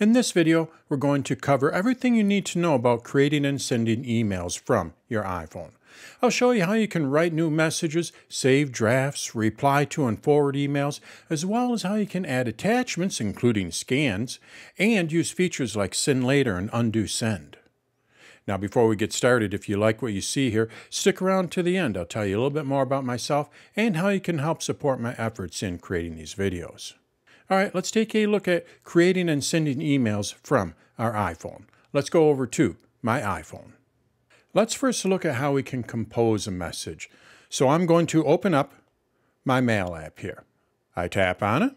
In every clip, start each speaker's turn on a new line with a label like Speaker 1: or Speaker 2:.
Speaker 1: In this video, we're going to cover everything you need to know about creating and sending emails from your iPhone. I'll show you how you can write new messages, save drafts, reply to and forward emails, as well as how you can add attachments, including scans, and use features like send later and undo send. Now, before we get started, if you like what you see here, stick around to the end. I'll tell you a little bit more about myself and how you can help support my efforts in creating these videos. All right, let's take a look at creating and sending emails from our iPhone. Let's go over to my iPhone. Let's first look at how we can compose a message. So I'm going to open up my Mail app here. I tap on it.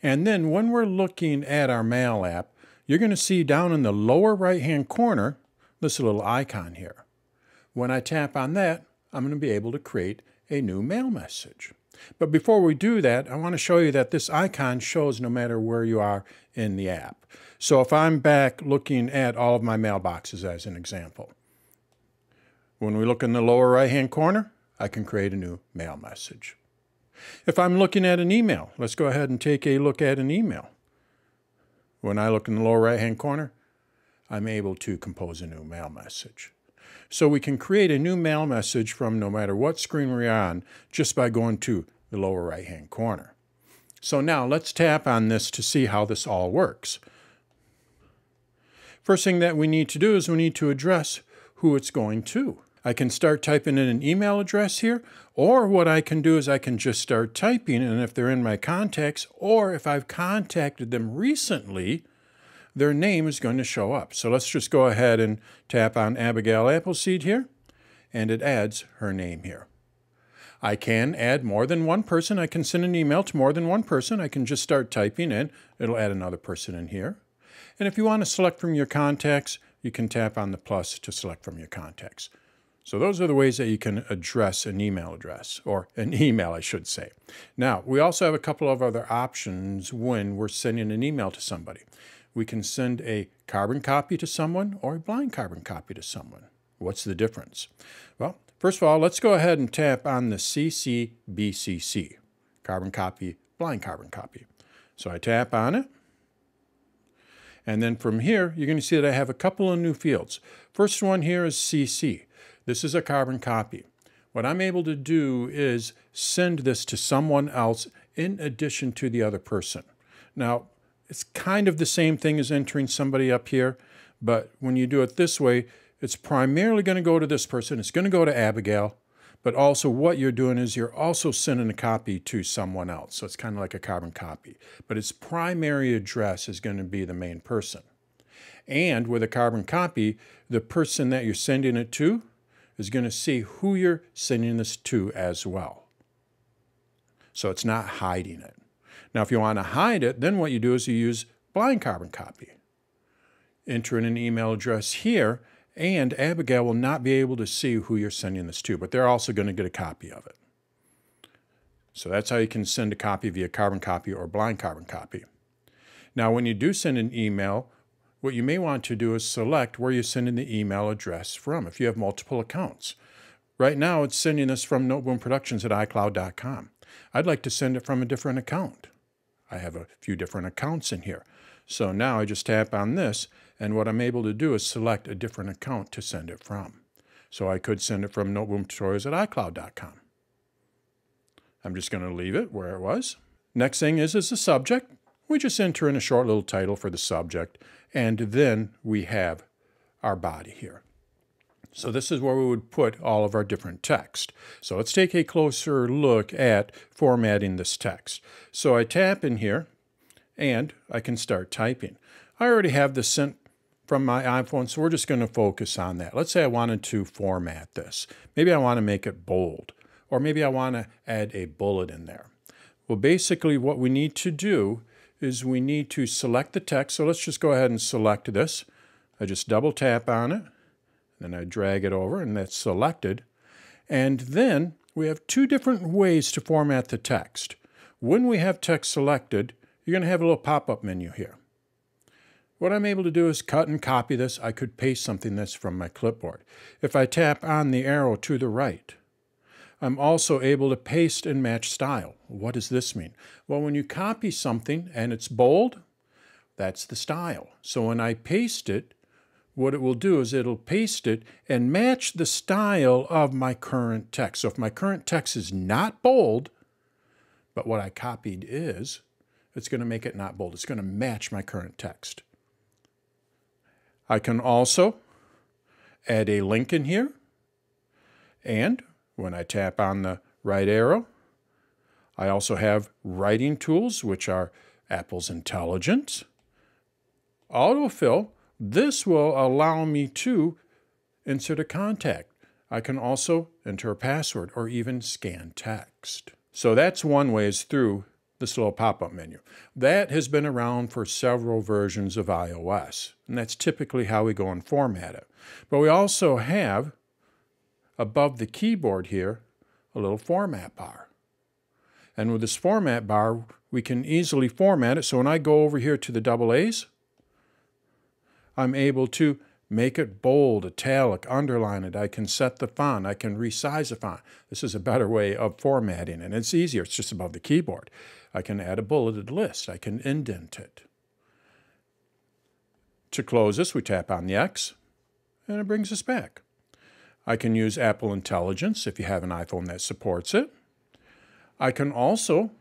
Speaker 1: And then when we're looking at our Mail app, you're going to see down in the lower right-hand corner this little icon here. When I tap on that, I'm going to be able to create a new mail message. But before we do that, I want to show you that this icon shows no matter where you are in the app. So if I'm back looking at all of my mailboxes as an example, when we look in the lower right-hand corner, I can create a new mail message. If I'm looking at an email, let's go ahead and take a look at an email. When I look in the lower right-hand corner, I'm able to compose a new mail message. So we can create a new mail message from no matter what screen we're on just by going to the lower right-hand corner. So now let's tap on this to see how this all works. First thing that we need to do is we need to address who it's going to. I can start typing in an email address here, or what I can do is I can just start typing, and if they're in my contacts, or if I've contacted them recently, their name is going to show up. So let's just go ahead and tap on Abigail Appleseed here, and it adds her name here. I can add more than one person. I can send an email to more than one person. I can just start typing in. It'll add another person in here. And if you want to select from your contacts, you can tap on the plus to select from your contacts. So those are the ways that you can address an email address, or an email, I should say. Now, we also have a couple of other options when we're sending an email to somebody. We can send a carbon copy to someone or a blind carbon copy to someone. What's the difference? Well, first of all, let's go ahead and tap on the CC-BCC, carbon copy, blind carbon copy. So I tap on it. And then from here, you're going to see that I have a couple of new fields. First one here is CC. This is a carbon copy. What I'm able to do is send this to someone else in addition to the other person. Now, it's kind of the same thing as entering somebody up here, but when you do it this way, it's primarily going to go to this person. It's going to go to Abigail, but also what you're doing is you're also sending a copy to someone else. So it's kind of like a carbon copy, but its primary address is going to be the main person. And with a carbon copy, the person that you're sending it to is going to see who you're sending this to as well. So it's not hiding it. Now, if you want to hide it, then what you do is you use blind carbon copy. Enter in an email address here, and Abigail will not be able to see who you're sending this to, but they're also going to get a copy of it. So that's how you can send a copy via carbon copy or blind carbon copy. Now, when you do send an email, what you may want to do is select where you're sending the email address from if you have multiple accounts. Right now, it's sending this from noteboomproductions at iCloud.com. I'd like to send it from a different account. I have a few different accounts in here. So now I just tap on this, and what I'm able to do is select a different account to send it from. So I could send it from noteboomtutorials at iCloud.com. I'm just going to leave it where it was. Next thing is the subject. We just enter in a short little title for the subject, and then we have our body here. So this is where we would put all of our different text. So let's take a closer look at formatting this text. So I tap in here, and I can start typing. I already have this sent from my iPhone, so we're just going to focus on that. Let's say I wanted to format this. Maybe I want to make it bold, or maybe I want to add a bullet in there. Well, basically what we need to do is we need to select the text. So let's just go ahead and select this. I just double tap on it. Then I drag it over, and that's selected. And then we have two different ways to format the text. When we have text selected, you're going to have a little pop-up menu here. What I'm able to do is cut and copy this. I could paste something that's from my clipboard. If I tap on the arrow to the right, I'm also able to paste and match style. What does this mean? Well, when you copy something and it's bold, That's the style. So when I paste it, what it will do is it'll paste it and match the style of my current text. So if my current text is not bold, but what I copied is, it's going to make it not bold. It's going to match my current text. I can also add a link in here. And when I tap on the right arrow, I also have writing tools, which are Apple's Intelligence. Autofill, this will allow me to insert a contact. I can also enter a password or even scan text. So that's one way, is through this little pop-up menu. That has been around for several versions of iOS, and that's typically how we go and format it. But we also have, above the keyboard here, a little format bar. And with this format bar, we can easily format it. So when I go over here to the double A's, I'm able to make it bold, italic, underline it. I can set the font. I can resize the font. This is a better way of formatting, and it's easier. It's just above the keyboard. I can add a bulleted list. I can indent it. To close this, we tap on the X, and it brings us back. I can use Apple Intelligence if you have an iPhone that supports it. I can also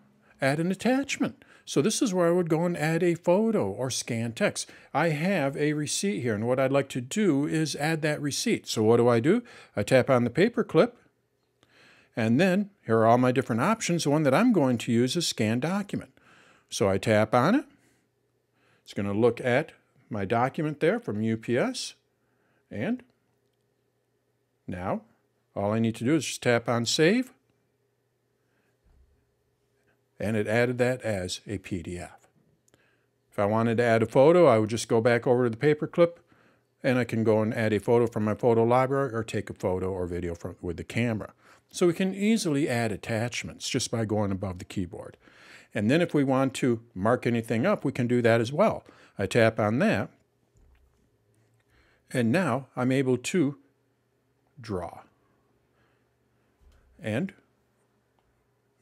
Speaker 1: add an attachment. So this is where I would go and add a photo or scan text. I have a receipt here, and what I'd like to do is add that receipt. So what do? I tap on the paper clip, and then here are all my different options. The one that I'm going to use is Scan Document. So I tap on it. It's going to look at my document there from UPS, and now all I need to do is just tap on Save, and it added that as a PDF. If I wanted to add a photo, I would just go back over to the paperclip, and I can go and add a photo from my photo library or take a photo or video with the camera. So we can easily add attachments just by going above the keyboard. And then if we want to mark anything up, we can do that as well. I tap on that, and now I'm able to draw. And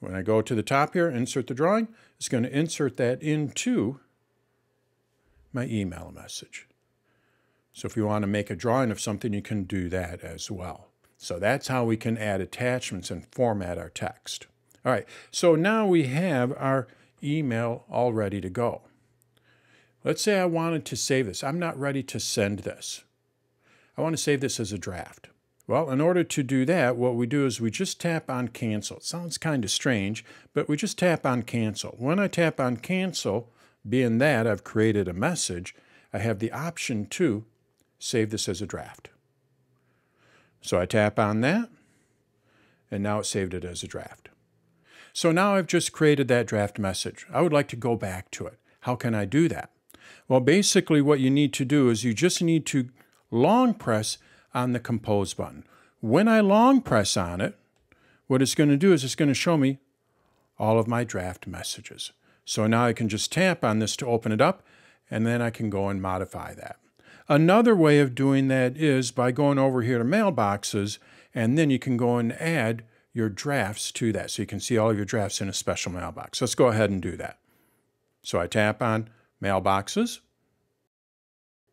Speaker 1: when I go to the top here, insert the drawing, it's going to insert that into my email message. So if you want to make a drawing of something, you can do that as well. So that's how we can add attachments and format our text. All right, so now we have our email all ready to go. Let's say I wanted to save this. I'm not ready to send this. I want to save this as a draft. Well, in order to do that, what we do is we just tap on Cancel. It sounds kind of strange, but we just tap on Cancel. When I tap on Cancel, being that I've created a message, I have the option to save this as a draft. So I tap on that, and now it saved it as a draft. So now I've just created that draft message. I would like to go back to it. How can I do that? Well, basically what you need to do is you just need to long press on the Compose button. When I long press on it, what it's going to do is it's going to show me all of my draft messages. So now I can just tap on this to open it up, and then I can go and modify that. Another way of doing that is by going over here to Mailboxes, and then you can go and add your drafts to that. So you can see all of your drafts in a special mailbox. Let's go ahead and do that. So I tap on Mailboxes,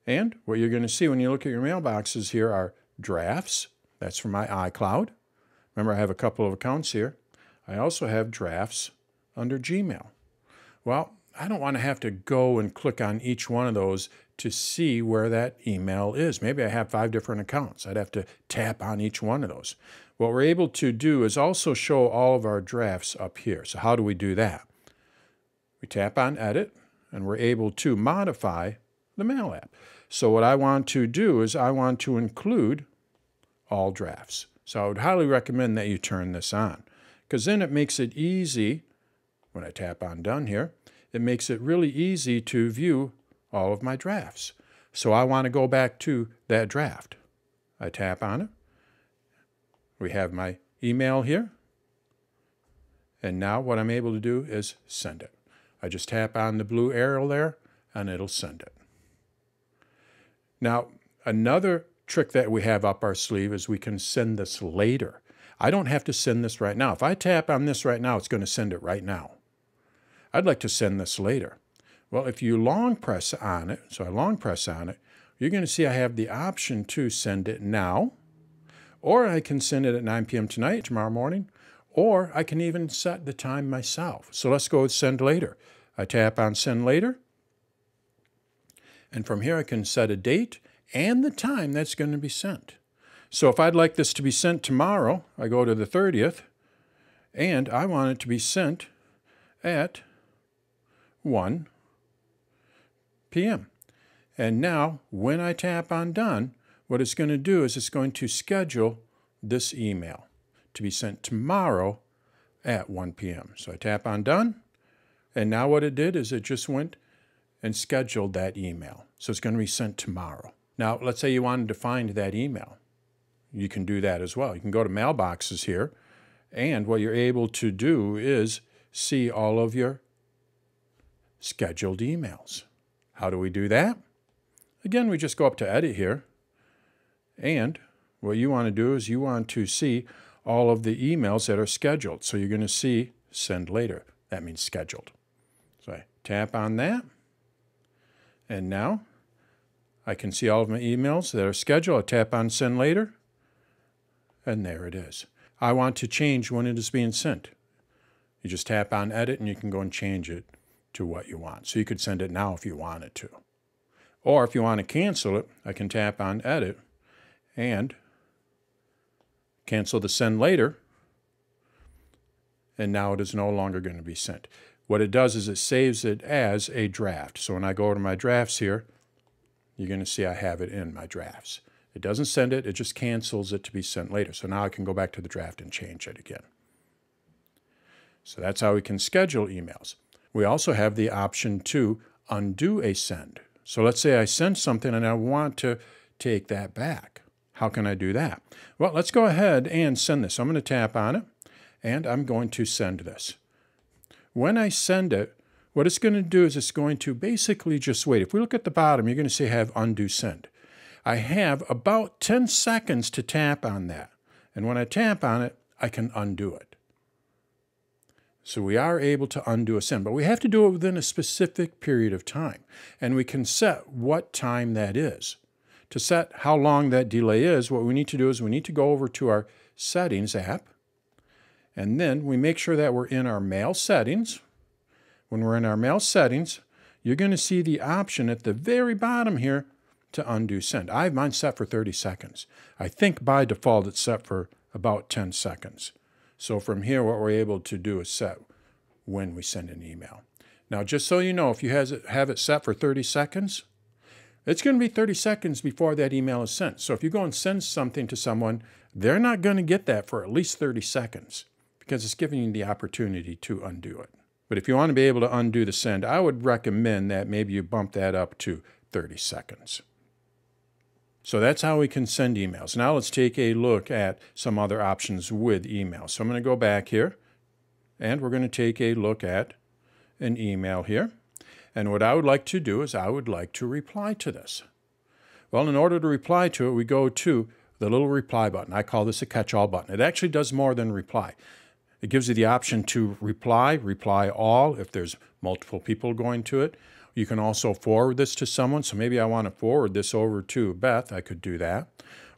Speaker 1: and what you're going to see when you look at your mailboxes here are drafts. That's for my iCloud. Remember, I have a couple of accounts here. I also have drafts under Gmail. Well, I don't want to have to go and click on each one of those to see where that email is. Maybe I have 5 different accounts. I'd have to tap on each one of those. What we're able to do is also show all of our drafts up here. So how do we do that? We tap on Edit, and we're able to modify the Mail app. So what I want to do is I want to include all drafts. So I would highly recommend that you turn this on, because then it makes it easy. When I tap on Done here, it makes it really easy to view all of my drafts. So I want to go back to that draft. I tap on it. We have my email here. And now what I'm able to do is send it. I just tap on the blue arrow there, and it'll send it. Now, another trick that we have up our sleeve is we can send this later. I don't have to send this right now. If I tap on this right now, it's going to send it right now. I'd like to send this later. Well, if you long press on it, so I long press on it, you're going to see I have the option to send it now, or I can send it at 9 p.m. tonight, tomorrow morning, or I can even set the time myself. So let's go with send later. I tap on send later, and from here I can set a date and the time that's going to be sent. So if I'd like this to be sent tomorrow, I go to the 30th, and I want it to be sent at 1 p.m. And now, when I tap on done, what it's going to do is it's going to schedule this email to be sent tomorrow at 1 p.m. So I tap on done, and now what it did is it just went and scheduled that email. So it's going to be sent tomorrow. Now, let's say you wanted to find that email. You can do that as well. You can go to mailboxes here, and what you're able to do is see all of your scheduled emails. How do we do that? Again, we just go up to edit here, and what you want to do is you want to see all of the emails that are scheduled. So you're going to see send later. That means scheduled. So I tap on that, and now I can see all of my emails that are scheduled. I tap on send later, and there it is. I want to change when it is being sent. You just tap on edit, and you can go and change it to what you want. So you could send it now if you wanted to. Or if you want to cancel it, I can tap on edit and cancel the send later, and now it is no longer going to be sent. What it does is it saves it as a draft. So when I go to my drafts here, you're going to see I have it in my drafts. It doesn't send it, it just cancels it to be sent later. So now I can go back to the draft and change it again. So that's how we can schedule emails. We also have the option to undo a send. So let's say I send something and I want to take that back. How can I do that? Well, let's go ahead and send this. I'm going to tap on it, and I'm going to send this. When I send it, what it's going to do is it's going to basically just wait. If we look at the bottom, you're going to see I have undo send. I have about 10 seconds to tap on that. And when I tap on it, I can undo it. So we are able to undo a send, but we have to do it within a specific period of time. And we can set what time that is. To set how long that delay is, what we need to do is we need to go over to our Settings app, and then we make sure that we're in our mail settings. When we're in our mail settings, you're going to see the option at the very bottom here to undo send. I have mine set for 30 seconds. I think by default it's set for about 10 seconds. So from here, what we're able to do is set when we send an email. Now, just so you know, if you have it set for 30 seconds, it's going to be 30 seconds before that email is sent. So if you go and send something to someone, they're not going to get that for at least 30 seconds because it's giving you the opportunity to undo it. But if you want to be able to undo the send, I would recommend that maybe you bump that up to 30 seconds. So that's how we can send emails. Now let's take a look at some other options with email. So I'm going to go back here, and we're going to take a look at an email here. And what I would like to do is I would like to reply to this. Well, in order to reply to it, we go to the little reply button. I call this a catch-all button. It actually does more than reply. It gives you the option to reply all if there's multiple people going to it. You can also forward this to someone. So maybe I want to forward this over to Beth. I could do that.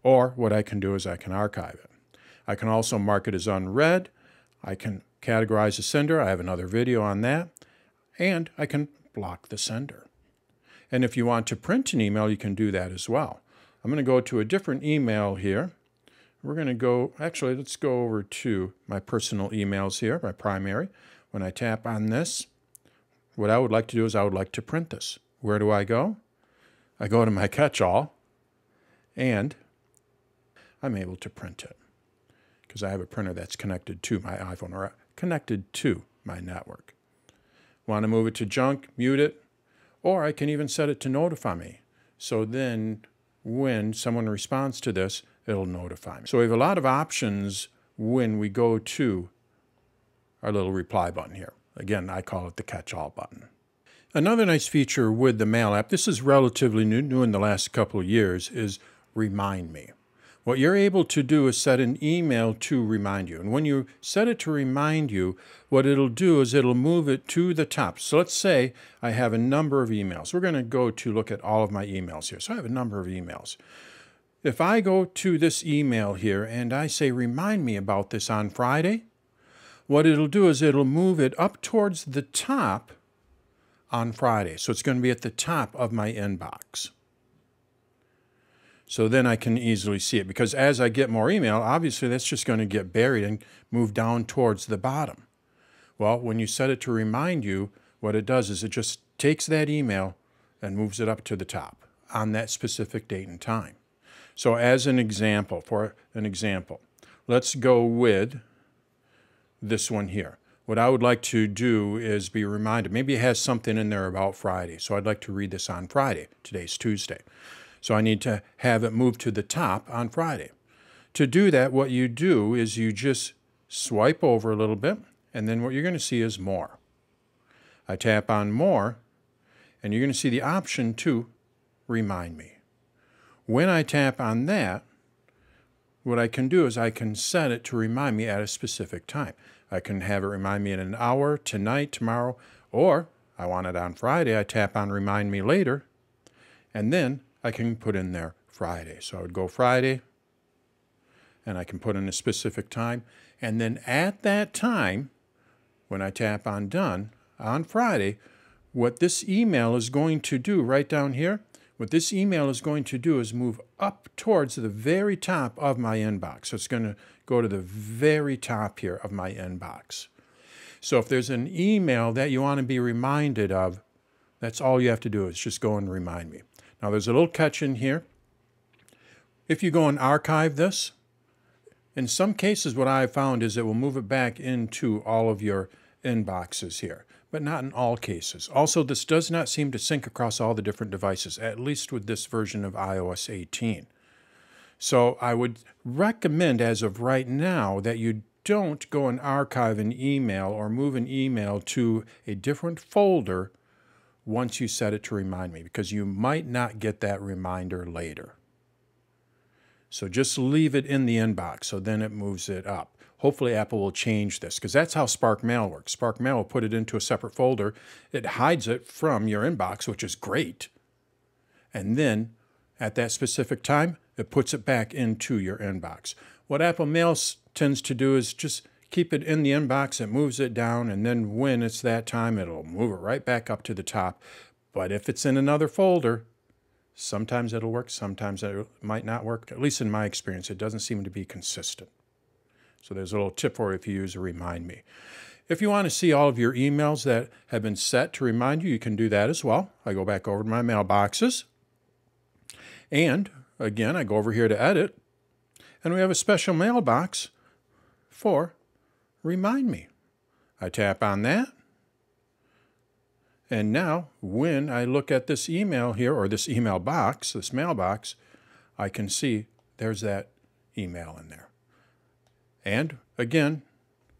Speaker 1: Or what I can do is I can archive it. I can also mark it as unread. I can categorize the sender. I have another video on that. And I can block the sender. And if you want to print an email, you can do that as well. I'm going to go to a different email here. We're going to go, actually, let's go over to my personal emails here, my primary. When I tap on this, what I would like to do is I would like to print this. Where do I go? I go to my catch-all, and I'm able to print it because I have a printer that's connected to my iPhone or connected to my network. Want to move it to junk, mute it, or I can even set it to notify me. So then when someone responds to this, it'll notify me. So we have a lot of options when we go to our little reply button here. Again, I call it the catch-all button. Another nice feature with the Mail app, this is relatively new in the last couple of years, is Remind Me. What you're able to do is set an email to remind you. And when you set it to remind you, what it'll do is it'll move it to the top. So let's say I have a number of emails. We're going to go to look at all of my emails here. So I have a number of emails. If I go to this email here and I say, remind me about this on Friday, what it'll do is it'll move it up towards the top on Friday. So it's going to be at the top of my inbox. So then I can easily see it, because as I get more email, obviously that's just going to get buried and move down towards the bottom. Well, when you set it to remind you, what it does is it just takes that email and moves it up to the top on that specific date and time. So as an example, let's go with this one here. What I would like to do is be reminded, maybe it has something in there about Friday, so I'd like to read this on Friday. Today's Tuesday. So I need to have it move to the top on Friday. To do that, what you do is you just swipe over a little bit, and then what you're going to see is more. I tap on more, and you're going to see the option to remind me. When I tap on that, what I can do is I can set it to remind me at a specific time. I can have it remind me in an hour, tonight, tomorrow, or I want it on Friday. I tap on remind me later, and then I can put in there Friday. So I would go Friday, and I can put in a specific time. And then at that time, when I tap on done on Friday, what this email is going to do right down here, what this email is going to do is move up towards the very top of my inbox. So it's going to go to the very top here of my inbox. So if there's an email that you want to be reminded of, that's all you have to do is just go and remind me. Now, there's a little catch in here. If you go and archive this, in some cases what I've found is it will move it back into all of your inboxes here, but not in all cases. Also, this does not seem to sync across all the different devices, at least with this version of iOS 18. So I would recommend, as of right now, that you don't go and archive an email or move an email to a different folder once you set it to remind me, because you might not get that reminder later. So just leave it in the inbox, so then it moves it up. Hopefully Apple will change this, because that's how Spark Mail works. Spark Mail will put it into a separate folder. It hides it from your inbox, which is great. And then at that specific time, it puts it back into your inbox. What Apple Mail tends to do is just keep it in the inbox, it moves it down, and then when it's that time, it'll move it right back up to the top. But if it's in another folder, sometimes it'll work, sometimes it might not work. At least in my experience, it doesn't seem to be consistent. So there's a little tip for you if you use a Remind Me. If you want to see all of your emails that have been set to remind you, you can do that as well. I go back over to my mailboxes. And again, I go over here to edit. And we have a special mailbox for Remind Me. I tap on that. And now, when I look at this email here, or this email box, this mailbox, I can see there's that email in there. And again,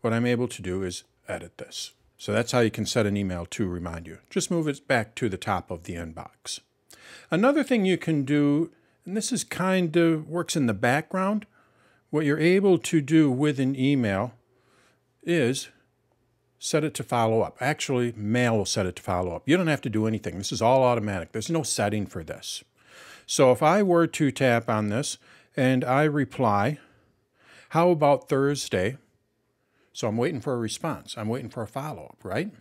Speaker 1: what I'm able to do is edit this. So that's how you can set an email to remind you. Just move it back to the top of the inbox. Another thing you can do, and this is kind of works in the background, what you're able to do with an email is set it to follow up. Actually, Mail will set it to follow up. You don't have to do anything. This is all automatic. There's no setting for this. So if I were to tap on this and I reply, how about Thursday? So I'm waiting for a response. I'm waiting for a follow-up, right?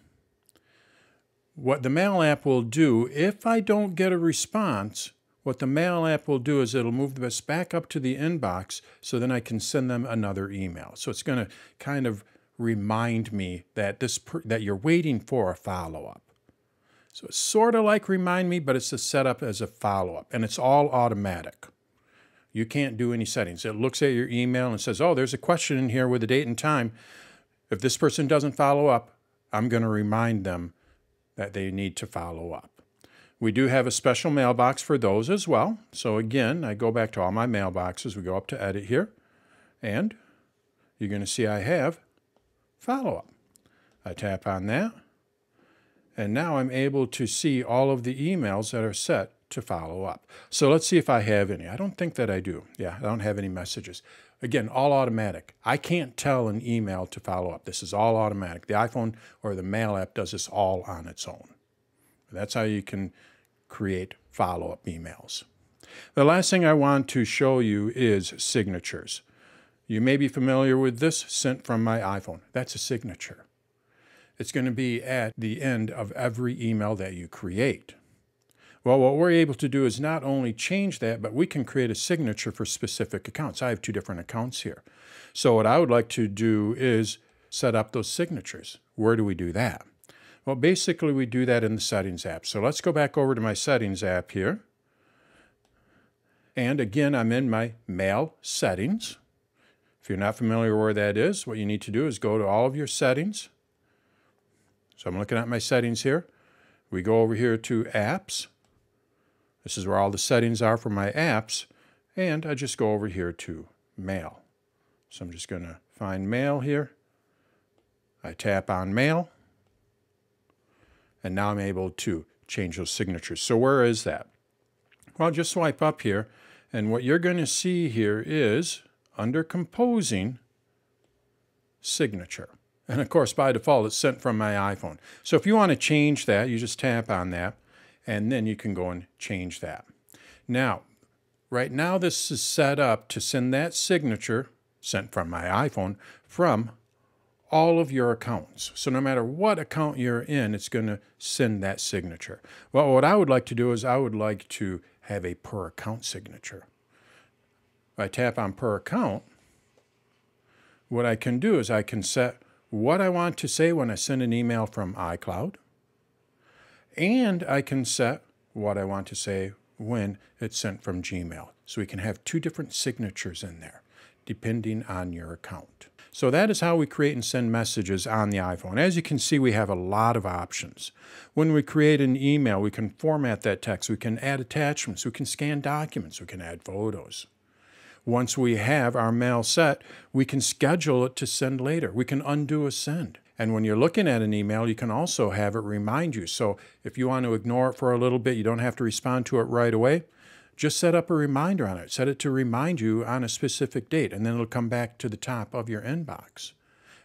Speaker 1: What the Mail app will do, if I don't get a response, what the Mail app will do is it'll move this back up to the inbox so then I can send them another email. So it's going to kind of remind me that that you're waiting for a follow-up. So it's sort of like Remind Me, but it's a setup as a follow-up, and it's all automatic. You can't do any settings. It looks at your email and says, oh, there's a question in here with a date and time. If this person doesn't follow up, I'm going to remind them that they need to follow up. We do have a special mailbox for those as well. So again, I go back to all my mailboxes. We go up to Edit here, and you're going to see I have follow-up. I tap on that, And now I'm able to see all of the emails that are set to follow up. So let's see if I have any. I don't think that I do. Yeah, I don't have any messages. Again, all automatic. I can't tell an email to follow up. This is all automatic. The iPhone or the Mail app does this all on its own. That's how you can create follow-up emails. The last thing I want to show you is signatures. You may be familiar with this, sent from my iPhone. That's a signature. It's going to be at the end of every email that you create. Well, what we're able to do is not only change that, but we can create a signature for specific accounts. I have 2 different accounts here. So what I would like to do is set up those signatures. Where do we do that? Well, basically we do that in the Settings app. So let's go back over to my Settings app here. And again, I'm in my Mail settings. If you're not familiar where that is, what you need to do is go to all of your settings. So I'm looking at my settings here. We go over here to Apps. This is where all the settings are for my apps. And I just go over here to Mail. So I'm just going to find Mail here. I tap on Mail. And now I'm able to change those signatures. So where is that? Well, just swipe up here. And what you're going to see here is under Composing, Signature. And of course, by default, it's sent from my iPhone. So if you want to change that, you just tap on that. And then you can go and change that. Now, right now this is set up to send that signature, sent from my iPhone, from all of your accounts. So no matter what account you're in, it's going to send that signature. Well, what I would like to do is I would like to have a per account signature. If I tap on per account, what I can do is I can set what I want to say when I send an email from iCloud. And I can set what I want to say when it's sent from Gmail. So we can have 2 different signatures in there, depending on your account. So that is how we create and send messages on the iPhone. As you can see, we have a lot of options. When we create an email, we can format that text. We can add attachments. We can scan documents. We can add photos. Once we have our mail set, we can schedule it to send later. We can undo a send. And when you're looking at an email, you can also have it remind you. So if you want to ignore it for a little bit, you don't have to respond to it right away. Just set up a reminder on it. Set it to remind you on a specific date, and then it'll come back to the top of your inbox.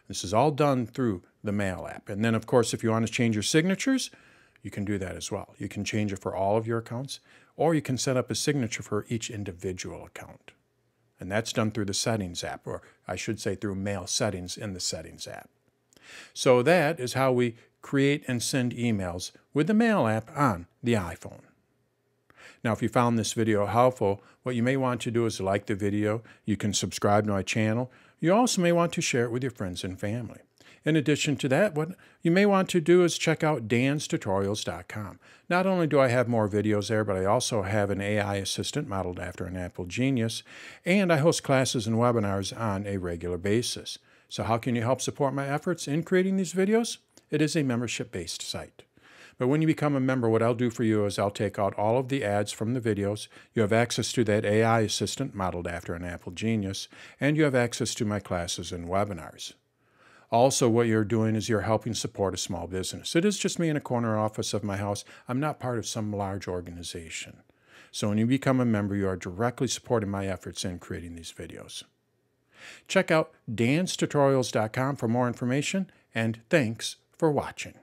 Speaker 1: This is all done through the Mail app. And then, of course, if you want to change your signatures, you can do that as well. You can change it for all of your accounts, or you can set up a signature for each individual account. And that's done through the Settings app, or I should say through Mail settings in the Settings app. So that is how we create and send emails with the Mail app on the iPhone. Now, if you found this video helpful, what you may want to do is like the video. You can subscribe to my channel. You also may want to share it with your friends and family. In addition to that, what you may want to do is check out danstutorials.com. Not only do I have more videos there, but I also have an AI assistant modeled after an Apple Genius, and I host classes and webinars on a regular basis. So how can you help support my efforts in creating these videos? It is a membership-based site. But when you become a member, what I'll do for you is I'll take out all of the ads from the videos. You have access to that AI assistant modeled after an Apple Genius, and you have access to my classes and webinars. Also, what you're doing is you're helping support a small business. It is just me in a corner office of my house. I'm not part of some large organization. So when you become a member, you are directly supporting my efforts in creating these videos. Check out danstutorials.com for more information, and thanks for watching.